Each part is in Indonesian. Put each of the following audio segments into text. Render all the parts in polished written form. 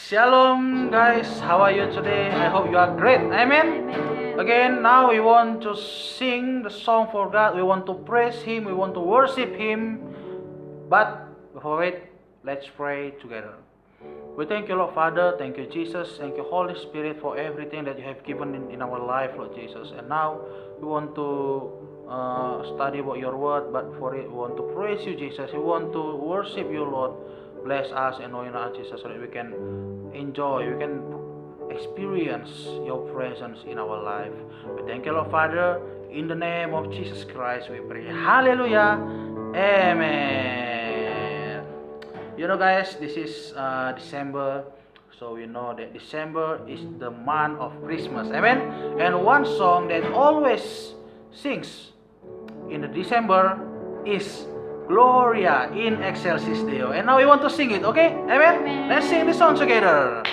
Shalom guys, how are you today? I hope you are great. Amen. Again, now we want to sing the song for God. We want to praise Him. We want to worship Him. But before it, let's pray together. We thank you, Lord Father. Thank you, Jesus. Thank you, Holy Spirit, for everything that you have given in our life, Lord Jesus. And now we want to study about your word. But for it, we want to praise you, Jesus. We want to worship you, Lord. Bless us and anoint us, Jesus, so that we can enjoy, we can experience your presence in our life. We thank you, Lord Father. In the name of Jesus Christ, we pray. Hallelujah. Amen. You know, guys, this is December, so we know that December is the month of Christmas. Amen. And one song that always sings in the December is Gloria in Excelsis Deo. And now we want to sing it, okay? Amen? Amen. Let's sing this song together.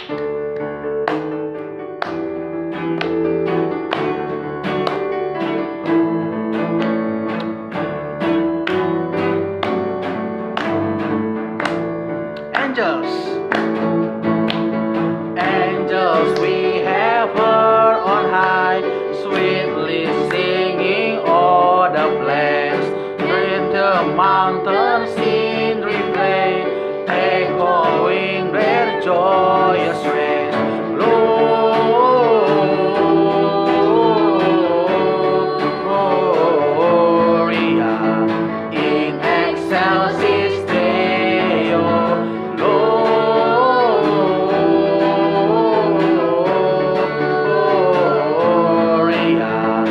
Angels. Angels we have heard on high, sweetly singing o'er the plains. With the mountains in replay, echoing their joyous strains. Gloria in excelsis Deo. Gloria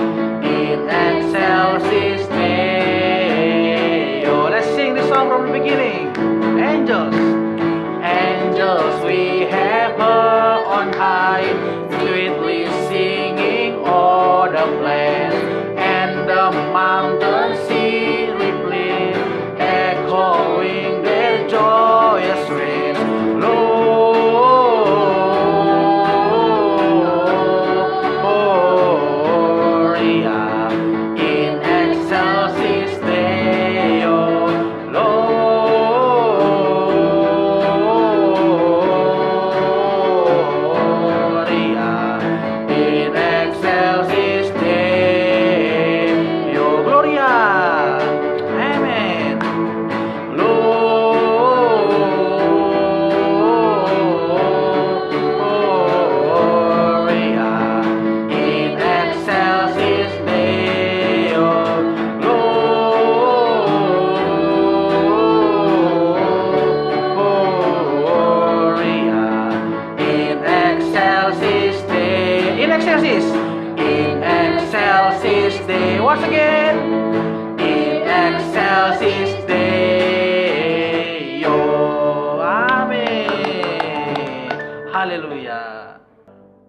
in excelsis Deo. Let's sing this song from the beginning. Angels, angels we have heard on high, sweetly singing o'er the plains, and the mountains see replete, echoing their joyous strains. Gloria in excelsis Deo. Gloria in excelsis Deo. Gloria. Amen. Gloria in excelsis Deo. Gloria in excelsis Deo. In excelsis. In excelsis Deo. Once again. In excelsis Deo. Amin. Haleluya.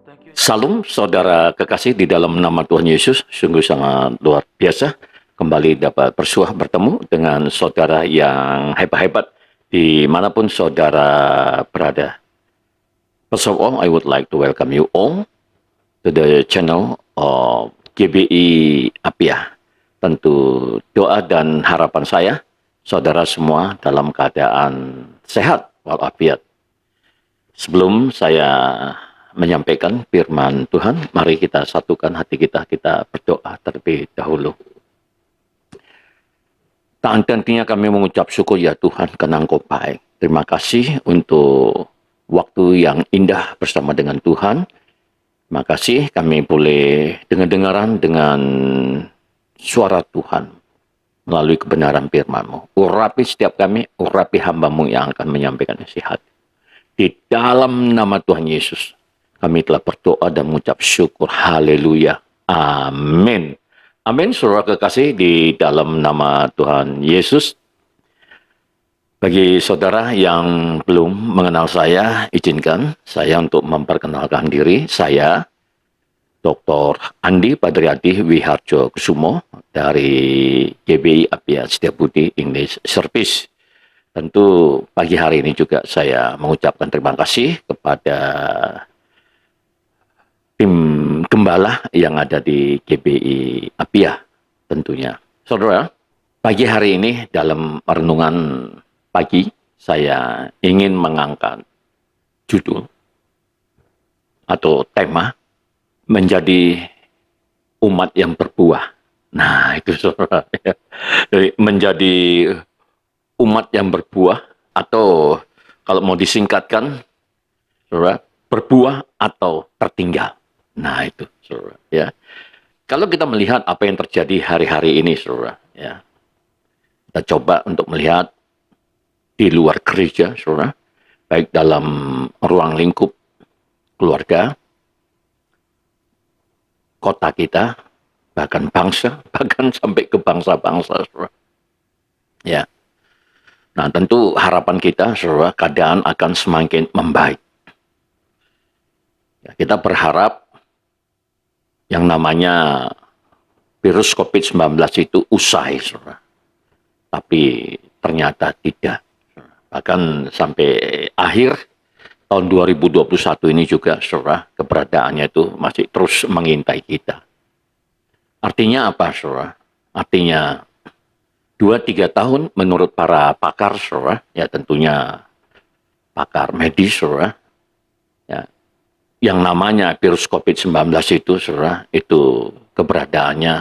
Thank you. Salam saudara kekasih di dalam nama Tuhan Yesus, sungguh sangat luar biasa kembali dapat bersua bertemu dengan saudara yang hebat-hebat dimanapun saudara berada. First of all, I would like to welcome you all to the channel of GBI Apia. Tentu doa dan harapan saya, saudara semua dalam keadaan sehat walafiat. Sebelum saya menyampaikan firman Tuhan, mari kita satukan hati kita, kita berdoa terlebih dahulu. Tak henti-hentinya kami mengucap syukur ya Tuhan, karena Engkau baik. Terima kasih untuk waktu yang indah bersama dengan Tuhan. Terima kasih kami boleh dengar-dengaran dengan suara Tuhan melalui kebenaran firman-Mu. Urapi setiap kami, urapi hamba-Mu yang akan menyampaikan nasihat. Di dalam nama Tuhan Yesus, kami telah berdoa dan mengucap syukur. Haleluya. Amin. Amin. Saudara kekasih di dalam nama Tuhan Yesus. Bagi saudara yang belum mengenal saya, izinkan saya untuk memperkenalkan diri. Saya Dr. Andi Padriadi Wiharjo Kusumo dari GBI Apia Setiabudi English Service. Tentu pagi hari ini juga saya mengucapkan terima kasih kepada tim gembala yang ada di GBI Apia tentunya. Saudara, pagi hari ini dalam renungan pagi saya ingin mengangkat judul atau tema menjadi umat yang berbuah. Nah, itu saudara. Ya. Jadi menjadi umat yang berbuah atau kalau mau disingkatkan, saudara, berbuah atau tertinggal. Nah, itu saudara. Ya. Kalau kita melihat apa yang terjadi hari-hari ini, saudara, ya, kita coba untuk melihat di luar gereja, saudara, baik dalam ruang lingkup keluarga, kota kita, bahkan bangsa, bahkan sampai ke bangsa-bangsa, saudara. Ya. Nah, tentu harapan kita, saudara, keadaan akan semakin membaik. Ya, kita berharap yang namanya virus COVID-19 itu usai, saudara. Tapi ternyata tidak. Bahkan sampai akhir tahun 2021 ini juga, saudara, keberadaannya itu masih terus mengintai kita. Artinya apa, saudara? Artinya 2-3 tahun menurut para pakar, saudara, ya tentunya pakar medis, saudara, ya, yang namanya virus COVID-19 itu, saudara, itu keberadaannya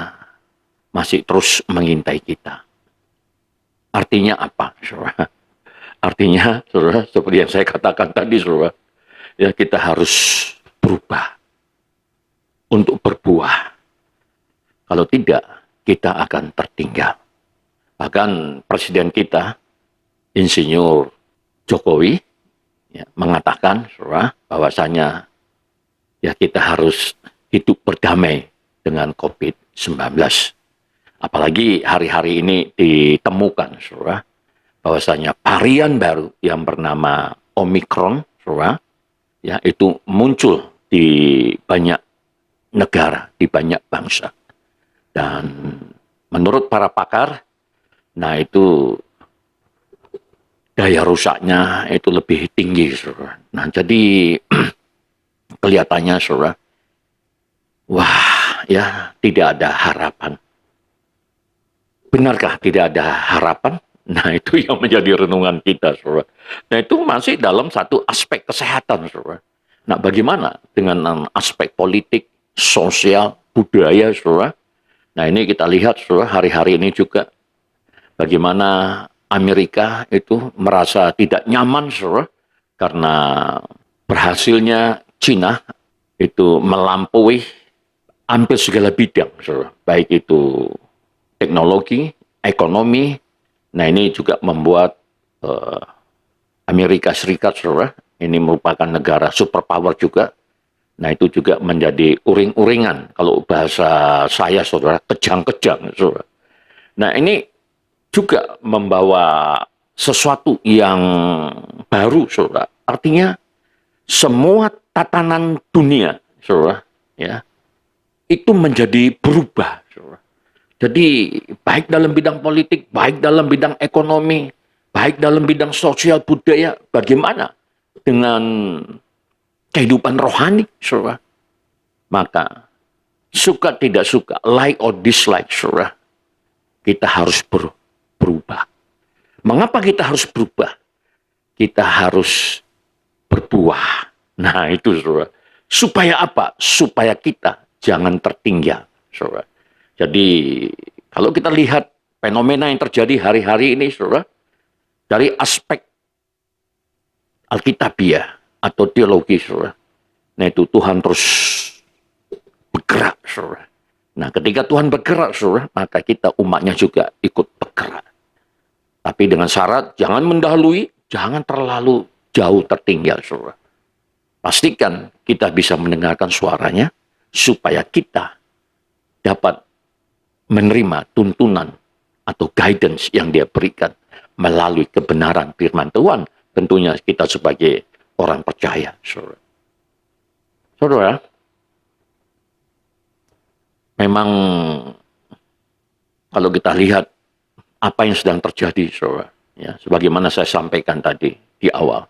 masih terus mengintai kita. Artinya apa, saudara? Artinya, saudara, seperti yang saya katakan tadi, saudara, ya kita harus berubah untuk berbuah. Kalau tidak, kita akan tertinggal. Bahkan Presiden kita, Insinyur Jokowi, ya, mengatakan, saudara, bahwasanya ya kita harus hidup berdamai dengan COVID-19. Apalagi hari-hari ini ditemukan, saudara, bahwasanya varian baru yang bernama Omicron, saudara, ya itu muncul di banyak negara, di banyak bangsa. Dan menurut para pakar, nah itu daya rusaknya itu lebih tinggi, saudara. Nah, jadi kelihatannya, saudara, wah, ya tidak ada harapan. Benarkah tidak ada harapan? Nah, itu yang menjadi renungan kita, saudara. Nah, itu masih dalam satu aspek kesehatan, saudara. Nah, bagaimana dengan aspek politik, sosial, budaya, saudara? Nah, ini kita lihat, saudara, hari-hari ini juga bagaimana Amerika itu merasa tidak nyaman, saudara, karena berhasilnya Cina itu melampaui hampir segala bidang, saudara. Baik itu teknologi, ekonomi. Nah, ini juga membuat Amerika Serikat, saudara, ini merupakan negara superpower juga. Nah, itu juga menjadi uring-uringan, kalau bahasa saya, saudara, kejang-kejang, saudara. Nah, ini juga membawa sesuatu yang baru, saudara. Artinya semua tatanan dunia, saudara, ya, itu menjadi berubah, saudara. Jadi baik dalam bidang politik, baik dalam bidang ekonomi, baik dalam bidang sosial budaya, bagaimana dengan kehidupan rohani, saudara. Maka suka tidak suka, like or dislike, saudara, kita harus berubah. Mengapa kita harus berubah? Kita harus berbuah. Nah, itu, saudara. Supaya apa? Supaya kita jangan tertinggal, saudara. Jadi kalau kita lihat fenomena yang terjadi hari-hari ini, saudara, dari aspek Alkitabiah atau teologi, saudara, nah itu Tuhan terus bergerak, saudara. Nah, ketika Tuhan bergerak, saudara, maka kita umatnya juga ikut bergerak. Tapi dengan syarat jangan mendahului, jangan terlalu jauh tertinggal, saudara. Pastikan kita bisa mendengarkan suaranya supaya kita dapat menerima tuntunan atau guidance yang dia berikan melalui kebenaran firman Tuhan. Tentunya kita sebagai orang percaya, saudara. Saudara, memang kalau kita lihat apa yang sedang terjadi, saudara, ya, sebagaimana saya sampaikan tadi di awal,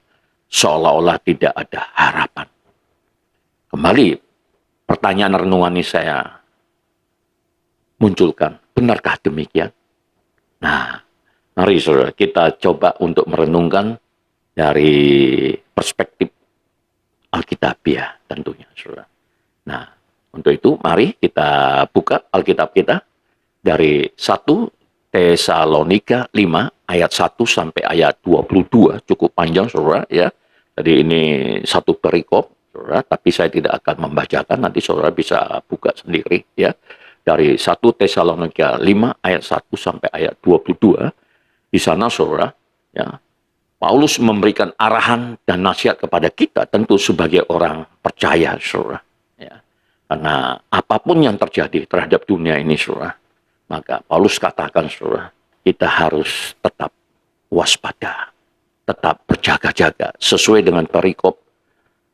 seolah-olah tidak ada harapan. Kembali, pertanyaan renungan ini saya munculkan, benarkah demikian? Nah, mari, saudara, kita coba untuk merenungkan dari perspektif Alkitabiah tentunya, saudara. Nah, untuk itu mari kita buka Alkitab kita dari 1 Tesalonika 5 ayat 1 sampai ayat 22, cukup panjang saudara ya. Jadi ini satu perikop saudara, tapi saya tidak akan membacakan, nanti saudara bisa buka sendiri ya. Dari 1 Tesalonika 5 ayat 1 sampai ayat 22, di sana saudara ya, Paulus memberikan arahan dan nasihat kepada kita tentu sebagai orang percaya saudara ya. Karena apapun yang terjadi terhadap dunia ini saudara, maka Paulus katakan saudara, kita harus tetap waspada, tetap berjaga-jaga sesuai dengan perikop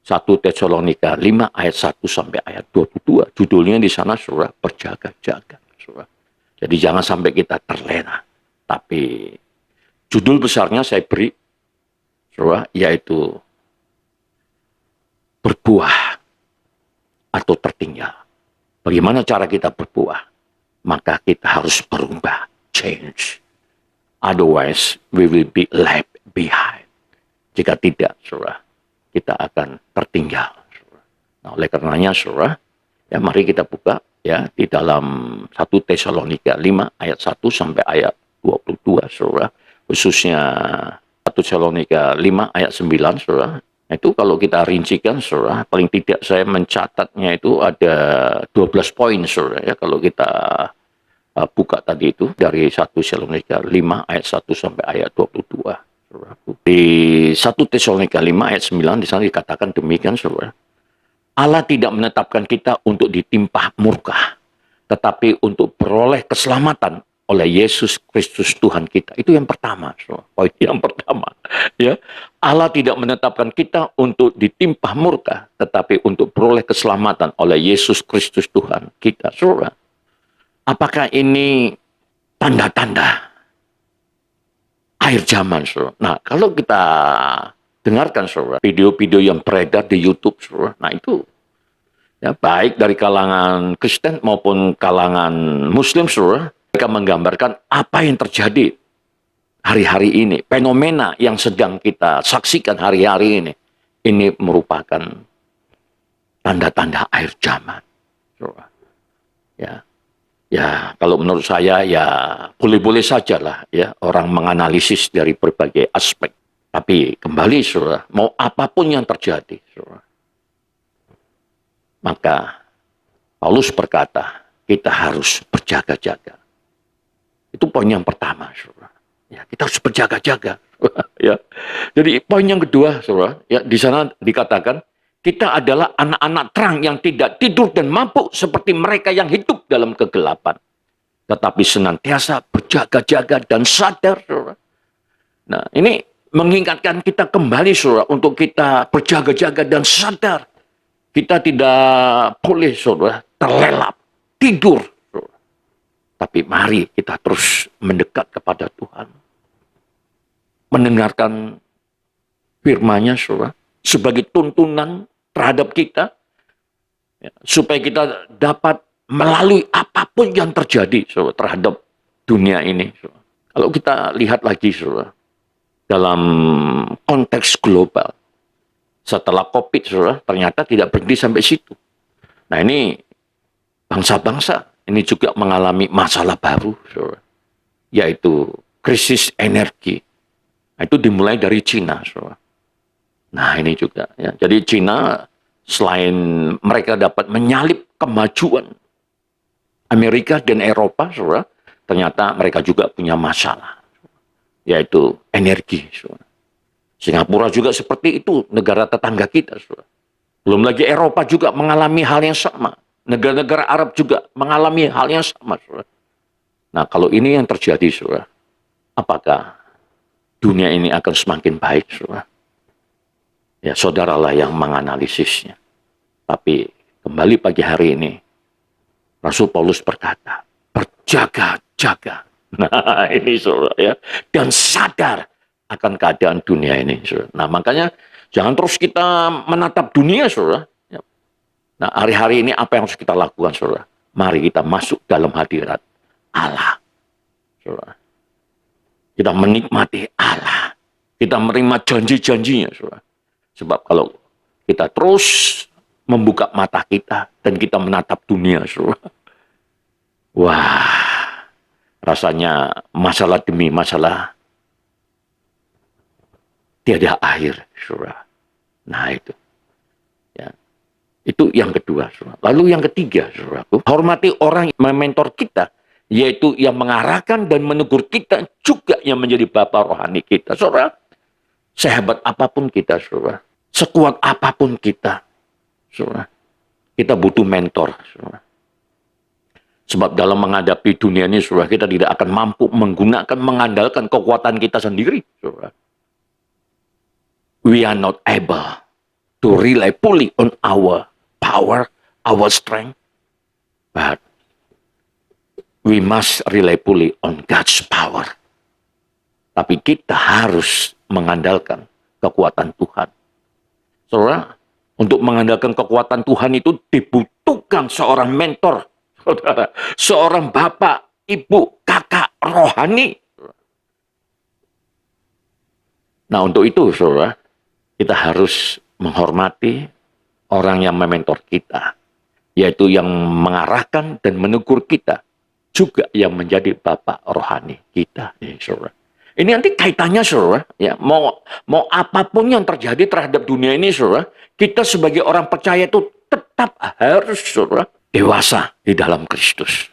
1 Tesalonika 5 ayat 1 sampai ayat 22. Judulnya di sana saudara, berjaga-jaga saudara. Jadi jangan sampai kita terlena. Tapi judul besarnya saya beri saudara, yaitu berbuah atau tertinggal. Bagaimana cara kita berbuah? Maka kita harus berubah, change. Otherwise, we will be left behind. Jika tidak, saudara, kita akan tertinggal. Saudara. Nah, oleh karenanya, saudara, ya mari kita buka ya di dalam 1 Tesalonika 5 ayat 1 sampai ayat 22, saudara. Khususnya 1 Tesalonika 5 ayat 9, saudara. Itu kalau kita rincikan, saudara, paling tidak saya mencatatnya itu ada 12 poin, saudara. Ya, kalau kita buka tadi itu dari 1 Tesalonika 5 ayat 1 sampai ayat 22. Saudara. Di 1 Tesalonika 5 ayat 9 di sana dikatakan demikian, saudara. Allah tidak menetapkan kita untuk ditimpa murka, tetapi untuk beroleh keselamatan oleh Yesus Kristus Tuhan kita. Itu yang pertama, saudara. Poin yang pertama. Ya, Allah tidak menetapkan kita untuk ditimpa murka, tetapi untuk beroleh keselamatan oleh Yesus Kristus Tuhan kita, saudara. Apakah ini tanda-tanda akhir zaman, saudara? Nah, kalau kita dengarkan, saudara, video-video yang beredar di YouTube, saudara, nah itu ya baik dari kalangan Kristen maupun kalangan Muslim, saudara, mereka menggambarkan apa yang terjadi hari-hari ini, fenomena yang sedang kita saksikan hari-hari ini. Ini merupakan tanda-tanda akhir zaman, saudara. Ya, kalau menurut saya ya boleh-boleh saja lah ya orang menganalisis dari berbagai aspek. Tapi kembali saudara, mau apapun yang terjadi saudara, maka Paulus berkata kita harus berjaga-jaga. Itu poin yang pertama saudara. Ya, kita harus berjaga-jaga. Ya. Jadi poin yang kedua saudara, ya di sana dikatakan kita adalah anak-anak terang yang tidak tidur dan mabuk seperti mereka yang hidup dalam kegelapan. Tetapi senantiasa berjaga-jaga dan sadar, saudara. Nah, ini mengingatkan kita kembali, saudara, untuk kita berjaga-jaga dan sadar. Kita tidak boleh, saudara, terlelap, tidur. Saudara. Tapi mari kita terus mendekat kepada Tuhan. Mendengarkan firman-Nya, saudara, sebagai tuntunan terhadap kita, ya, supaya kita dapat melalui apapun yang terjadi saudara, terhadap dunia ini. Saudara. Kalau kita lihat lagi saudara, dalam konteks global, setelah COVID saudara, ternyata tidak berhenti sampai situ. Nah ini bangsa-bangsa ini juga mengalami masalah baru, saudara, yaitu krisis energi. Nah, itu dimulai dari Cina, saudara. Nah ini juga ya. Jadi Cina selain mereka dapat menyalip kemajuan Amerika dan Eropa, saudara, ternyata mereka juga punya masalah, yaitu energi. Saudara. Singapura juga seperti itu, negara tetangga kita. Saudara. Belum lagi Eropa juga mengalami hal yang sama. Negara-negara Arab juga mengalami hal yang sama. Saudara. Nah kalau ini yang terjadi, saudara, apakah dunia ini akan semakin baik, saudara? Ya, saudaralah yang menganalisisnya. Tapi kembali pagi hari ini, Rasul Paulus berkata, berjaga-jaga. Nah, ini saudara ya. Dan sadar akan keadaan dunia ini, saudara. Nah, makanya jangan terus kita menatap dunia, saudara. Nah, hari-hari ini apa yang harus kita lakukan, saudara? Mari kita masuk dalam hadirat Allah, saudara. Kita menikmati Allah. Kita menerima janji-janjinya, saudara. Sebab kalau kita terus membuka mata kita dan kita menatap dunia, saudara. Wah, rasanya masalah demi masalah tiada akhir, saudara. Nah itu, ya. Itu yang kedua, saudara. Lalu yang ketiga, saudaraku, hormati orang yang mementor kita, yaitu yang mengarahkan dan menegur kita, juga yang menjadi bapa rohani kita, saudara. Sehebat apapun kita, saudara. Sekuat apapun kita, saudara. Kita butuh mentor, saudara. Sebab dalam menghadapi dunia ini, saudara, kita tidak akan mampu mengandalkan kekuatan kita sendiri, saudara. We are not able to rely fully on our power, our strength, but we must rely fully on God's power. Tapi kita harus mengandalkan kekuatan Tuhan. Saudara, untuk mengandalkan kekuatan Tuhan itu dibutuhkan seorang mentor, saudara, seorang bapak, ibu, kakak rohani. Nah, untuk itu, saudara, kita harus menghormati orang yang mementor kita, yaitu yang mengarahkan dan menegur kita, juga yang menjadi bapak rohani kita, saudara. Ini nanti kaitannya, saudara, ya, mau apapun yang terjadi terhadap dunia ini, saudara, kita sebagai orang percaya itu tetap harus, saudara, dewasa di dalam Kristus.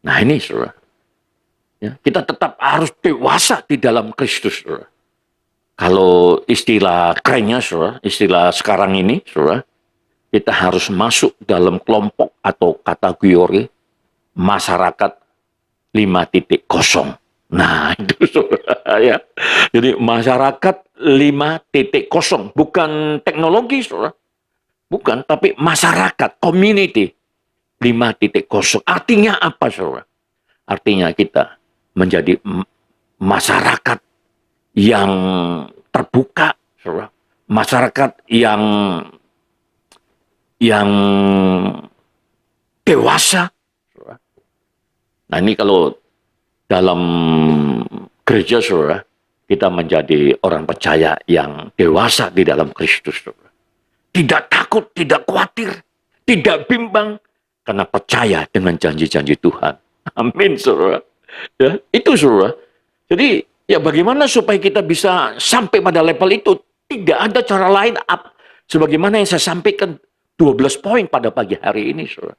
Nah ini, saudara, ya, kita tetap harus dewasa di dalam Kristus, saudara. Kalau istilah kerennya, saudara, istilah sekarang ini, saudara, kita harus masuk dalam kelompok atau kategori masyarakat 5.0. Nah, itu, saudara, ya. Jadi masyarakat 5.0, bukan teknologi, saudara. Bukan, tapi masyarakat, community 5.0. Artinya apa, saudara? Artinya kita menjadi masyarakat yang terbuka, saudara. Masyarakat yang dewasa, saudara. Nah ini kalau dalam gereja, saudara, kita menjadi orang percaya yang dewasa di dalam Kristus, saudara. Tidak takut, tidak khawatir, tidak bimbang, karena percaya dengan janji-janji Tuhan. Amin, saudara. Ya, itu, saudara. Jadi, ya bagaimana supaya kita bisa sampai pada level itu? Tidak ada cara lain. Sebagaimana yang saya sampaikan 12 poin pada pagi hari ini, saudara.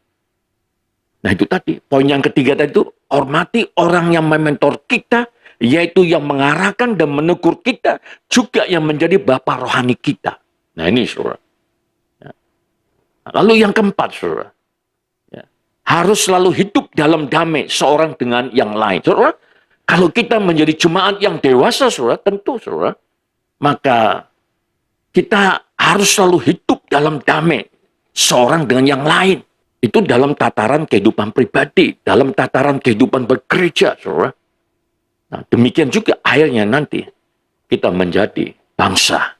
Nah itu tadi, poin yang ketiga tadi itu, hormati orang yang mementor kita, yaitu yang mengarahkan dan menegur kita, juga yang menjadi bapak rohani kita. Nah ini, saudara. Ya. Lalu yang keempat, saudara, ya, harus selalu hidup dalam damai seorang dengan yang lain. Saudara, kalau kita menjadi jemaat yang dewasa, saudara, tentu, saudara, maka kita harus selalu hidup dalam damai seorang dengan yang lain. Itu dalam tataran kehidupan pribadi, dalam tataran kehidupan bergereja, saudara. Nah, demikian juga akhirnya nanti kita menjadi bangsa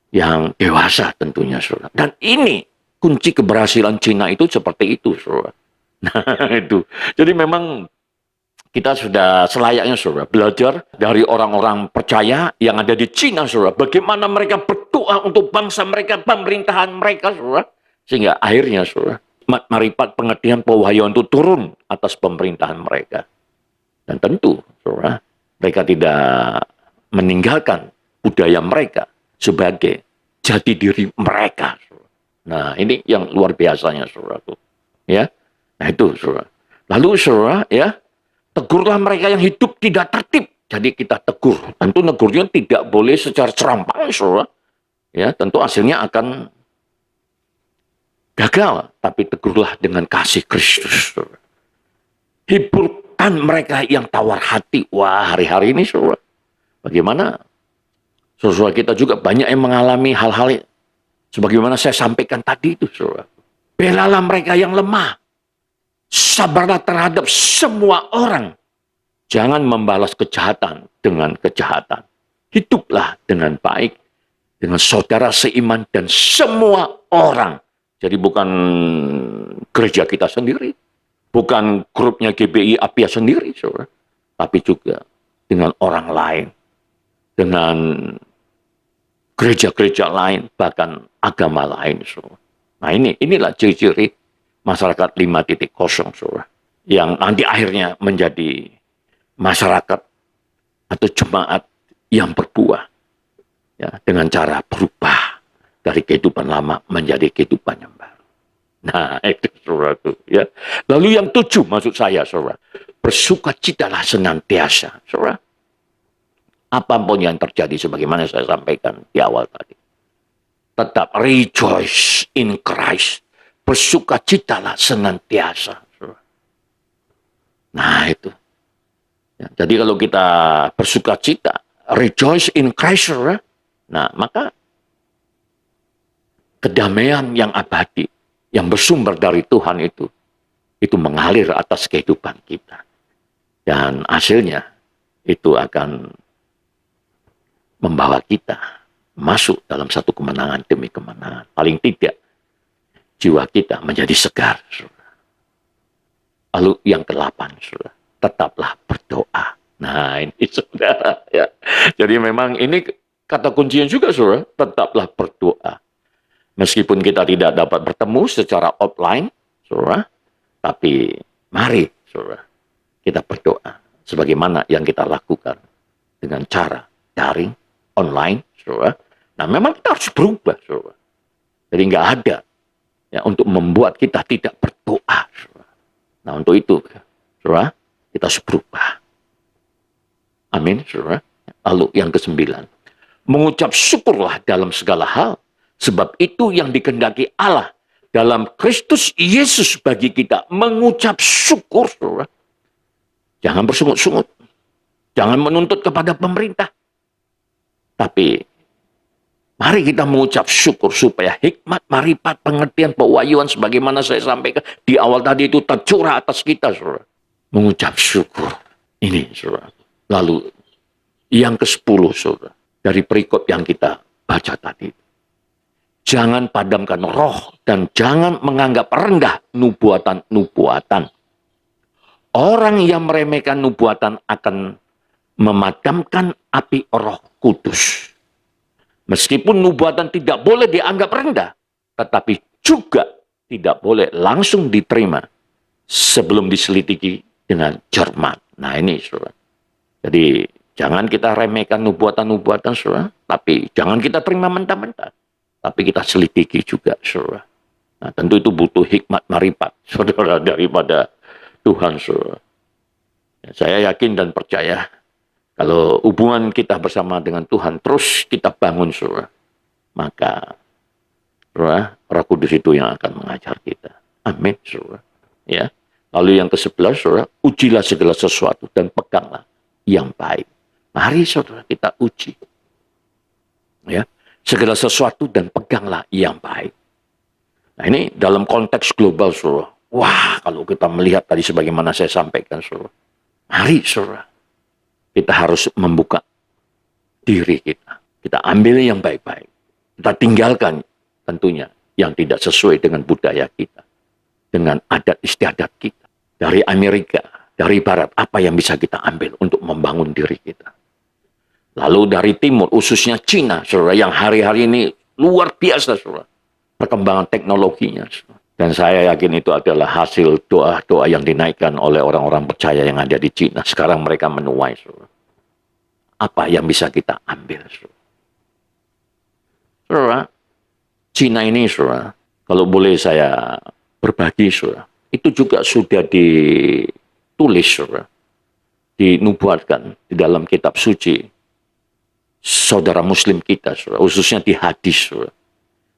yang dewasa tentunya, saudara. Dan ini kunci keberhasilan Cina itu seperti itu, saudara. Nah, itu. Jadi memang kita sudah selayaknya, saudara, belajar dari orang-orang percaya yang ada di Cina, saudara. Bagaimana mereka berdoa untuk bangsa mereka, pemerintahan mereka, saudara. Sehingga akhirnya, saudara, marifat pengertian pewahyuan itu turun atas pemerintahan mereka. Dan tentu, saudara, mereka tidak meninggalkan budaya mereka sebagai jati diri mereka, saudara. Nah, ini yang luar biasanya, saudara. Ya, nah itu, saudara. Lalu, saudara, ya, tegurlah mereka yang hidup tidak tertib. Jadi kita tegur. Tentu negurnya tidak boleh secara serampang, saudara. Ya, tentu hasilnya akan gagal. Tapi tegurlah dengan kasih Kristus, saudara. Hiburkan mereka yang tawar hati. Wah, hari-hari ini, saudara, bagaimana saudara kita juga banyak yang mengalami hal-hal sebagaimana saya sampaikan tadi itu, saudara. Belalah mereka yang lemah. Sabarlah terhadap semua orang. Jangan membalas kejahatan dengan kejahatan. Hiduplah dengan baik dengan saudara seiman dan semua orang. Jadi bukan gereja kita sendiri, bukan grupnya GBI Apia sendiri, saudara, tapi juga dengan orang lain, dengan gereja-gereja lain, bahkan agama lain, saudara. Nah inilah ciri-ciri masyarakat 5.0, saudara, yang nanti akhirnya menjadi masyarakat atau jemaat yang berbuah, ya, dengan cara berubah dari kehidupan lama menjadi kehidupan yang baru. Nah, itu saudara, ya. Lalu yang 7 maksud saya, saudara, bersukacitalah senantiasa, saudara. Apapun yang terjadi sebagaimana saya sampaikan di awal tadi. Tetap rejoice in Christ. Bersukacitalah senantiasa. Nah itu. Ya, jadi kalau kita bersukacita, rejoice in Christ, nah maka kedamaian yang abadi, yang bersumber dari Tuhan itu mengalir atas kehidupan kita. Dan hasilnya itu akan membawa kita masuk dalam satu kemenangan demi kemenangan. Paling tidak, jiwa kita menjadi segar. Saudara. Lalu yang ke-8, saudara, tetaplah berdoa. Nah ini saudara, ya. Jadi memang ini kata kuncinya juga, saudara, tetaplah berdoa. Meskipun kita tidak dapat bertemu secara offline, saudara, tapi mari, saudara, kita berdoa. Sebagaimana yang kita lakukan dengan cara daring, online, saudara. Nah, memang kita harus berubah, saudara. Jadi nggak ada ya untuk membuat kita tidak berdoa, saudara. Nah, untuk itu, saudara, kita harus berubah. Amin, saudara. Lalu yang ke-9, mengucap syukurlah dalam segala hal, sebab itu yang dikehendaki Allah dalam Kristus Yesus bagi kita. Mengucap syukur, saudara. Jangan bersungut-sungut. Jangan menuntut kepada pemerintah. Tapi mari kita mengucap syukur supaya hikmat, marifat, pengertian, pewahyuan sebagaimana saya sampaikan di awal tadi itu tercurah atas kita, saudara. Mengucap syukur. Ini, saudara. Lalu yang ke-10, saudara, dari perikop yang kita baca tadi. Jangan padamkan roh dan jangan menganggap rendah nubuatan-nubuatan. Orang yang meremehkan nubuatan akan memadamkan api Roh Kudus. Meskipun nubuatan tidak boleh dianggap rendah, tetapi juga tidak boleh langsung diterima sebelum diselidiki dengan cermat. Nah ini, saudara. Jadi jangan kita remehkan nubuatan-nubuatan, saudara, tapi jangan kita terima mentah-mentah. Tapi kita selidiki juga, saudara. Nah tentu itu butuh hikmat marifat, saudara, daripada Tuhan, saudara. Saya yakin dan percaya kalau hubungan kita bersama dengan Tuhan terus kita bangun, saudara, maka saudara, Roh Kudus itu yang akan mengajar kita. Amin, saudara. Ya. Lalu yang ke-11, saudara, ujilah segala sesuatu dan peganglah yang baik. Mari, saudara, kita uji. Ya, segala sesuatu dan peganglah yang baik. Nah ini dalam konteks global, saudara. Wah, kalau kita melihat tadi sebagaimana saya sampaikan, saudara. Mari, saudara. Kita harus membuka diri kita. Kita ambil yang baik-baik. Kita tinggalkan tentunya yang tidak sesuai dengan budaya kita. Dengan adat istiadat kita. Dari Amerika, dari Barat, apa yang bisa kita ambil untuk membangun diri kita. Lalu dari Timur, khususnya Cina, saudara, yang hari-hari ini luar biasa, saudara. Perkembangan teknologinya, saudara. Dan saya yakin itu adalah hasil doa-doa yang dinaikkan oleh orang-orang percaya yang ada di Cina. Sekarang mereka menuai, saudara. Apa yang bisa kita ambil, saudara? Saudara, Cina ini, saudara, kalau boleh saya berbagi, saudara, itu juga sudah ditulis, saudara, dinubuatkan di dalam kitab suci saudara Muslim kita, saudara, khususnya di hadis, saudara.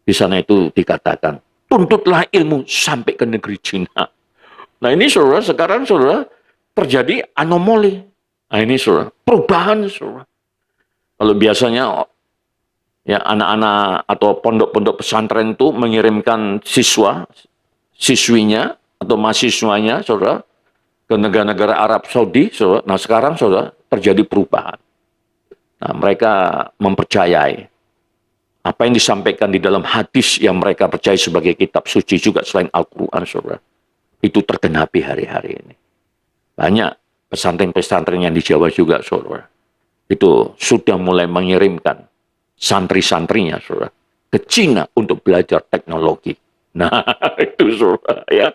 Di sana itu dikatakan, tuntutlah ilmu sampai ke negeri Cina. Nah ini, saudara, sekarang, saudara, terjadi anomali. Nah ini, saudara, perubahan, saudara. Kalau biasanya ya anak-anak atau pondok-pondok pesantren itu mengirimkan siswinya atau mahasiswanya, saudara, ke negara-negara Arab Saudi, saudara. Nah sekarang, saudara, terjadi perubahan. Nah mereka mempercayai apa yang disampaikan di dalam hadis yang mereka percaya sebagai kitab suci juga selain Al-Quran, saudara. Itu tergenapi hari-hari ini. Banyak pesantren-pesantren yang di Jawa juga, saudara. Itu sudah mulai mengirimkan santri-santrinya, saudara, ke Cina untuk belajar teknologi. Nah, itu saudara ya.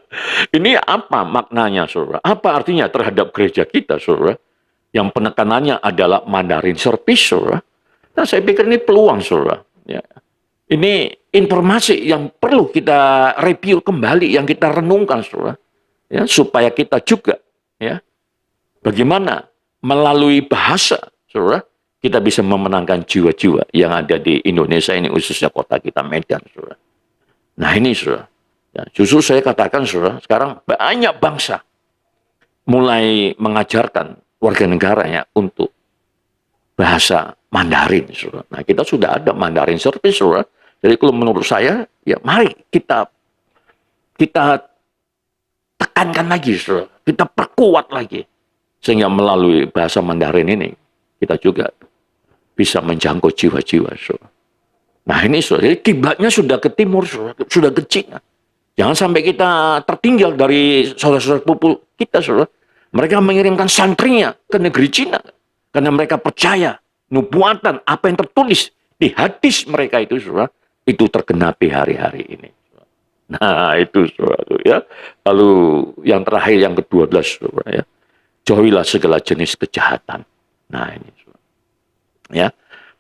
Ini apa maknanya saudara? Apa artinya terhadap gereja kita saudara? Yang penekanannya adalah Mandarin service saudara. Nah, saya pikir ini peluang saudara. Ya. Ini informasi yang perlu kita review kembali, yang kita renungkan saudara. Ya, supaya kita juga ya bagaimana melalui bahasa saudara kita bisa memenangkan jiwa-jiwa yang ada di Indonesia ini, khususnya kota kita Medan saudara. Nah ini saudara, ya, justru saya katakan saudara, sekarang banyak bangsa mulai mengajarkan warga negaranya untuk bahasa Mandarin saudara. Nah kita sudah ada Mandarin service saudara. Jadi kalau menurut saya, ya mari kita tekankan lagi saudara, kita perkuat lagi. Sehingga melalui bahasa Mandarin ini, kita juga bisa menjangkau jiwa-jiwa saudara. Nah ini saudara, jadi kiblatnya sudah ke timur saudara, sudah ke Cina. Jangan sampai kita tertinggal dari saudara-saudara sepupu kita saudara. Mereka mengirimkan santrinya ke negeri Cina. Karena mereka percaya nubuatan apa yang tertulis di hadis mereka itu saudara, itu tergenapi hari-hari ini. Nah itu saudara ya. Lalu yang terakhir yang ke-12 saudara ya. Jauhilah segala jenis kejahatan. Nah ini saudara. Ya.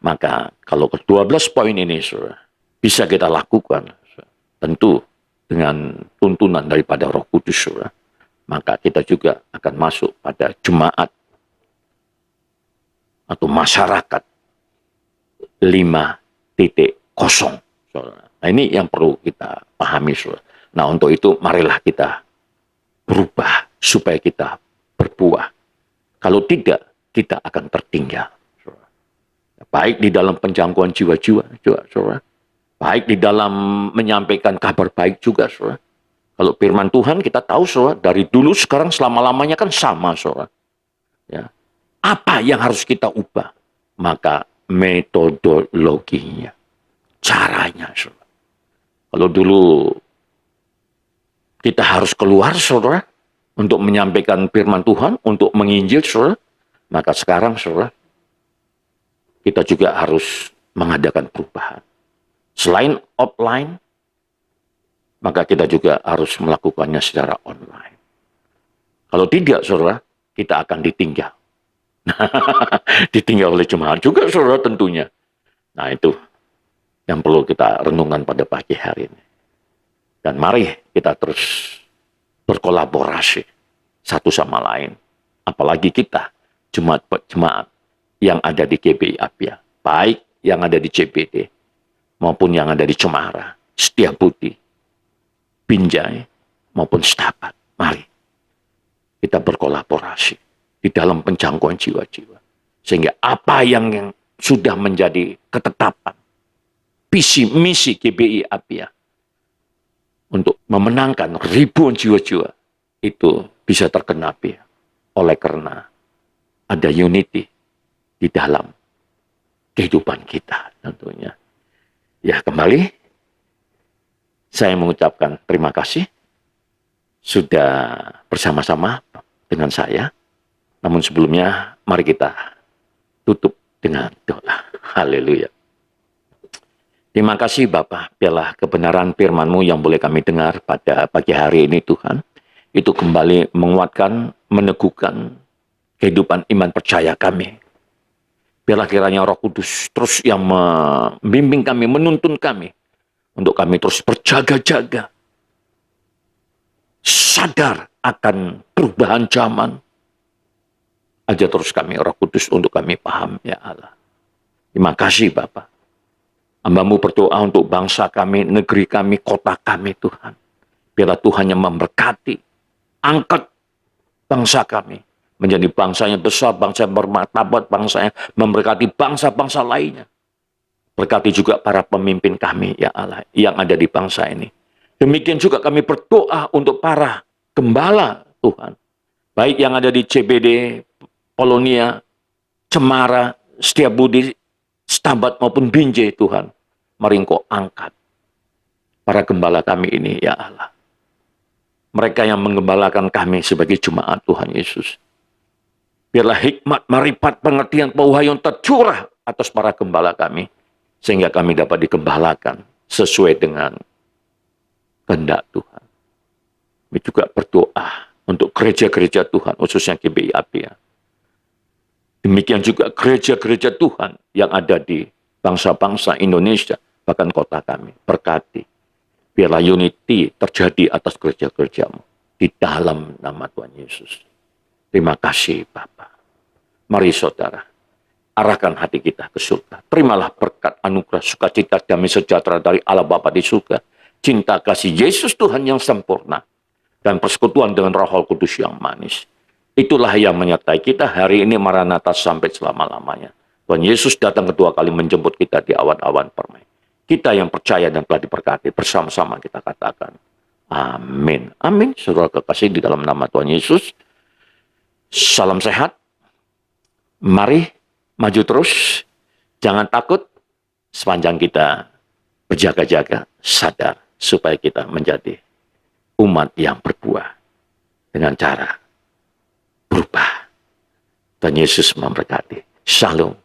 Maka kalau ke-12 poin ini saudara, bisa kita lakukan saudara, tentu dengan tuntunan daripada Roh Kudus saudara, maka kita juga akan masuk pada jemaat atau masyarakat 5.0 saudara. Nah ini yang perlu kita pahami saudara. Nah untuk itu marilah kita berubah supaya kita berbuah. Kalau tidak, kita akan tertinggal. Saudara. Baik di dalam penjangkauan jiwa-jiwa juga saudara. Baik di dalam menyampaikan kabar baik juga saudara. Kalau firman Tuhan kita tahu saudara, dari dulu sekarang selama-lamanya kan sama saudara. Ya. Apa yang harus kita ubah? Maka metodologinya, caranya saudara. Kalau dulu kita harus keluar saudara untuk menyampaikan firman Tuhan, untuk menginjil saudara, maka sekarang saudara kita juga harus mengadakan perubahan. Selain offline, maka kita juga harus melakukannya secara online. Kalau tidak saudara, kita akan ditinggal. Ditinggal oleh jemaat juga saudara tentunya. Nah itu yang perlu kita renungkan pada pagi hari ini. Dan mari kita terus berkolaborasi satu sama lain. Apalagi kita, jemaat-jemaat yang ada di GBI Apia. Baik yang ada di CBD, maupun yang ada di Cemara, Setiabudi, Binjai, maupun Setabat. Mari kita berkolaborasi di dalam penjangkauan jiwa-jiwa. Sehingga apa yang sudah menjadi ketetapan, visi misi GBI Apia, untuk memenangkan ribuan jiwa-jiwa itu bisa tergenapi oleh karena ada unity di dalam kehidupan kita tentunya. Ya kembali saya mengucapkan terima kasih sudah bersama-sama dengan saya. Namun sebelumnya mari kita tutup dengan doa. Haleluya. Terima kasih Bapak, biarlah kebenaran firman-Mu yang boleh kami dengar pada pagi hari ini Tuhan, itu kembali menguatkan, meneguhkan kehidupan iman percaya kami. Biarlah kiranya Roh Kudus terus yang membimbing kami, menuntun kami, untuk kami terus berjaga-jaga, sadar akan perubahan zaman. Ajar terus kami Roh Kudus untuk kami paham ya Allah. Terima kasih Bapak. Hamba-Mu berdoa untuk bangsa kami, negeri kami, kota kami Tuhan. Biarlah Tuhan yang memberkati, angkat bangsa kami menjadi bangsa yang besar, bangsa yang bermartabat, bangsa yang memberkati bangsa-bangsa lainnya. Berkati juga para pemimpin kami ya Allah yang ada di bangsa ini. Demikian juga kami berdoa untuk para gembala Tuhan. Baik yang ada di CBD, Polonia, Cemara, Setiabudi, Setabat maupun Binjai Tuhan. Mari Engkau angkat para gembala kami ini ya Allah. Mereka yang menggembalakan kami sebagai jemaat Tuhan Yesus. Biarlah hikmat, marifat, pengertian, pewahyuan tercurah atas para gembala kami. sehingga kami dapat dikembalakan sesuai dengan kehendak Tuhan. Kami juga berdoa untuk gereja-gereja Tuhan, khususnya GBI Apia. Demikian juga gereja-gereja Tuhan yang ada di bangsa-bangsa Indonesia, bahkan kota kami. Berkati. Biarlah unity terjadi atas gereja-gerejamu di dalam nama Tuhan Yesus. Terima kasih Bapa. Mari saudara, arahkan hati kita ke surga. Terimalah berkat, anugerah, sukacita, damai sejahtera dari Allah Bapa di surga. Cinta kasih Yesus Tuhan yang sempurna. Dan persekutuan dengan Roh Kudus yang manis. Itulah yang menyertai kita hari ini Maranatha sampai selama-lamanya. Tuhan Yesus datang kedua kali menjemput kita di awan-awan permai. Kita yang percaya dan telah diberkati bersama-sama kita katakan. Amin. Amin. Saudara kekasih di dalam nama Tuhan Yesus. Salam sehat. Mari maju terus. Jangan takut sepanjang kita berjaga-jaga, sadar supaya kita menjadi umat yang berbuah dengan cara berubah. Tuhan Yesus memberkati. Shalom.